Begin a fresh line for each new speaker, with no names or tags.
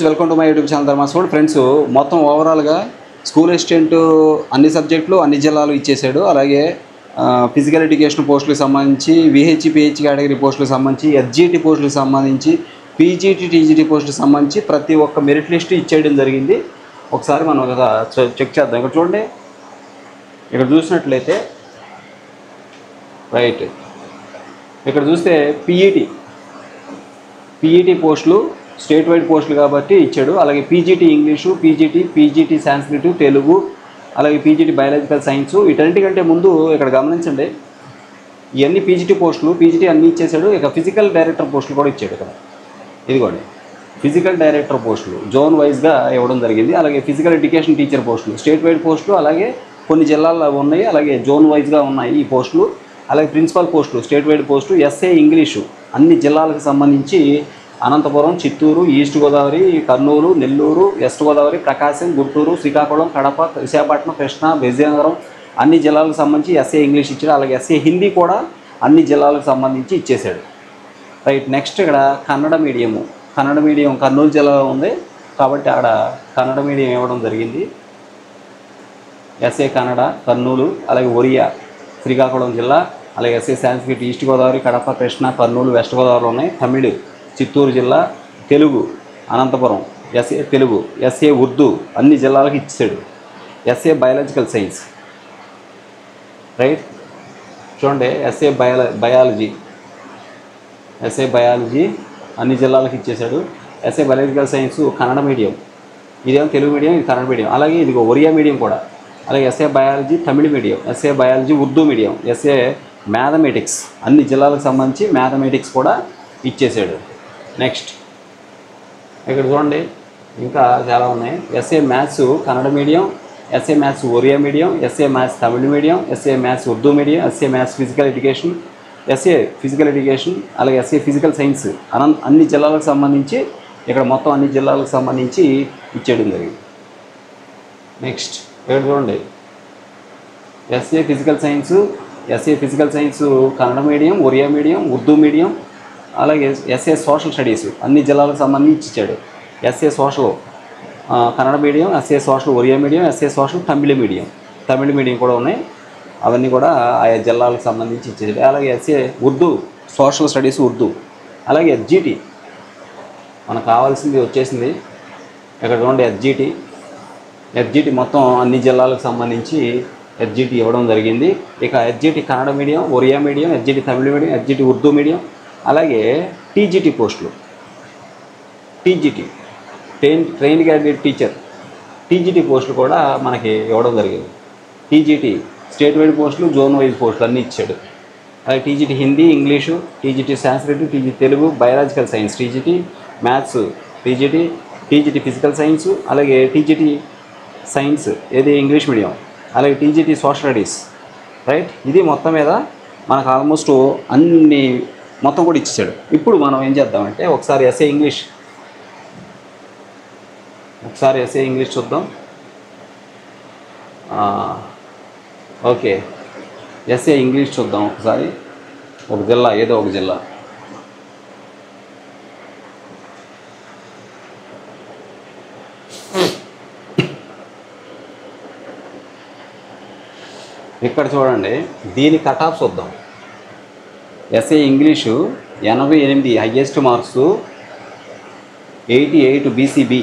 Welcome to my YouTube channel Dharmasod. Friends, మొత్తం ఓవరాల్గా school assistant అన్ని సబ్జెక్టులు అన్ని జిల్లాలు ఇచ్చేసాడు. అలాగే ఫిజికల్ ఎడ్యుకేషన్ పోస్టులకు సంబంధించి, విహెచ్ పిహెచ్ కేటగిరీ పోస్టులకు సంబంధించి, ఎస్జిటి పోస్టులకు సంబంధించి, పీజీటీ టీజీటీ పోస్టులకు సంబంధించి ప్రతి ఒక్క మెరిట్ లిస్ట్ ఇచ్చేయడం జరిగింది. ఒకసారి మనం చెక్ చేద్దాం. ఇక్కడ చూడండి, ఇక్కడ చూసినట్లయితే రైట్, ఇక్కడ చూస్తే పీఈటీ పోస్టులు స్టేట్ వైడ్ పోస్టులు కాబట్టి ఇచ్చాడు. అలాగే PGT English, PGT Sanskrit, Telugu, అలాగే పీజీటీ బయాలజికల్ సైన్స్. వీటన్నిటికంటే ముందు ఇక్కడ గమనించండి, ఇవన్నీ పీజీటీ పోస్టులు, పీజీటీ అన్నీ ఇచ్చేసాడు. ఇక ఫిజికల్ డైరెక్టర్ పోస్టులు కూడా ఇచ్చాడు. ఇక్కడ ఇదిగోండి, ఫిజికల్ డైరెక్టర్ పోస్టులు జోన్ వైజ్గా ఇవ్వడం జరిగింది. అలాగే ఫిజికల్ ఎడ్యుకేషన్ టీచర్ పోస్టులు స్టేట్ వైడ్ పోస్టులు, అలాగే కొన్ని జిల్లాల్లో ఉన్నాయి, అలాగే జోన్ వైజ్గా ఉన్నాయి ఈ పోస్టులు. అలాగే ప్రిన్సిపల్ పోస్టులు state wide post, SA English అన్ని జిల్లాలకు సంబంధించి అనంతపురం, చిత్తూరు, ఈస్ట్ గోదావరి, కర్నూలు, నెల్లూరు, వెస్ట్ గోదావరి, ప్రకాశం, గుంటూరు, శ్రీకాకుళం, కడప, విశాఖపట్నం, కృష్ణా, విజయనగరం అన్ని జిల్లాలకు సంబంధించి ఎస్ఏ ఇంగ్లీష్ ఇచ్చాడు. అలాగే ఎస్ఏ హిందీ కూడా అన్ని జిల్లాలకు సంబంధించి ఇచ్చేసాడు. రైట్, నెక్స్ట్ ఇక్కడ కన్నడ మీడియం కర్నూలు జిల్లాలో ఉంది కాబట్టి అక్కడ కన్నడ మీడియం ఇవ్వడం జరిగింది. ఎస్ఏ కన్నడ కర్నూలు, అలాగే ఒరియా శ్రీకాకుళం జిల్లా, అలాగే SA Sanskrit east Godavari, Kadapa, Krishna, Kurnool, west గోదావరిలో ఉన్నాయి. తమిళ్ చిత్తూరు జిల్లా, తెలుగు అనంతపురం, ఎస్ఏ తెలుగు, ఎస్ఏ ఉర్దూ అన్ని జిల్లాలకు ఇచ్చాడు. ఎస్ఏ బయాలజికల్ సైన్స్ రైట్, చూడండి, ఎస్ఏ బయాలజీ అన్ని జిల్లాలకు ఇచ్చేశాడు. SA biological science Kannada medium, ఇదేమో తెలుగు మీడియం, ఇది కన్నడ మీడియం. అలాగే ఇది ఒరియా మీడియం కూడా. అలాగే SA biology Tamil medium, SA biology Urdu medium, SA mathematics అన్ని జిల్లాలకు సంబంధించి మ్యాథమెటిక్స్ కూడా ఇచ్చేసాడు. నెక్స్ట్ ఇక్కడ చూడండి, ఇంకా చాలా ఉన్నాయి. SA maths Kannada medium, SA maths Oriya medium, SA maths Tamil medium, SA maths Urdu medium, SA maths physical education, అలాగే ఎస్ఏ ఫిజికల్ సైన్స్ అన్ని జిల్లాలకు సంబంధించి ఇక్కడ మొత్తం అన్ని జిల్లాలకు సంబంధించి ఇచ్చేయడం జరిగింది. నెక్స్ట్ ఇక్కడ చూడండి, SA physical science Kannada medium, Oriya medium, Urdu medium, అలాగే ఎస్ఏ సోషల్ స్టడీస్ అన్ని జిల్లాలకు సంబంధించి ఇచ్చాడు. SA social Kannada medium, SA social Oriya medium, SA social Tamil medium కూడా ఉన్నాయి. అవన్నీ కూడా ఆయా జిల్లాలకు సంబంధించి ఇచ్చేది. అలాగే SA Urdu social studies Urdu, అలాగే ఎస్జిటి మనకు కావాల్సింది వచ్చేసింది. ఇక్కడ చూడండి, ఎస్జిటి మొత్తం అన్ని జిల్లాలకు సంబంధించి ఎస్జిటి ఇవ్వడం జరిగింది. ఇక SGT Kannada medium, Oriya medium, SGT Tamil medium, SGT Urdu medium, అలాగే టీజీటీ పోస్టులు, ట్రైన్ గ్రాడ్యుయేట్ టీచర్ టీజీటీ పోస్టులు కూడా మనకి ఇవ్వడం జరిగింది. టీజీటీ స్టేట్ వైడ్ పోస్టులు, జోన్ వైజ్ పోస్టులు అన్నీ ఇచ్చాడు. అలాగే TGT Hindi, English, TGT Sanskrit, TGT Telugu, biological science, TGT maths, TGT physical science, అలాగే టీజీటీ సైన్స్ ఏది ఇంగ్లీష్ మీడియం, అలాగే టీజీటీ సోషల్ స్టడీస్. రైట్, ఇది మొత్తం మీద మనకు ఆల్మోస్ట్ అన్ని మొత్తం కూడా ఇచ్చేసాడు. ఇప్పుడు మనం ఏం చేద్దామంటే ఒకసారి ఎస్ఏ ఇంగ్లీష్ చూద్దాం. ఓకే, ఎస్ఏ ఇంగ్లీష్ చూద్దాం ఒకసారి. ఒక జిల్లా, ఏదో ఒక జిల్లా. ఇక్కడ చూడండి, దీని కటాఫ్ చూద్దాం. SA English 88 highest marks, 88 BCB